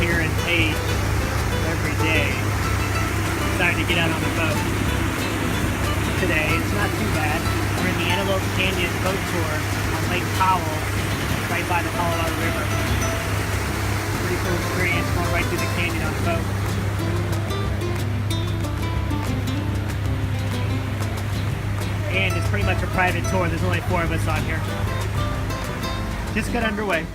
here in Page every day. Decided to get out on the boat today. It's not too bad. We're in the Antelope Canyon boat tour on Lake Powell, right by the Colorado River. Pretty cool experience going right through the canyon on the boat. And it's pretty much a private tour. There's only 4 of us on here. Just got underway.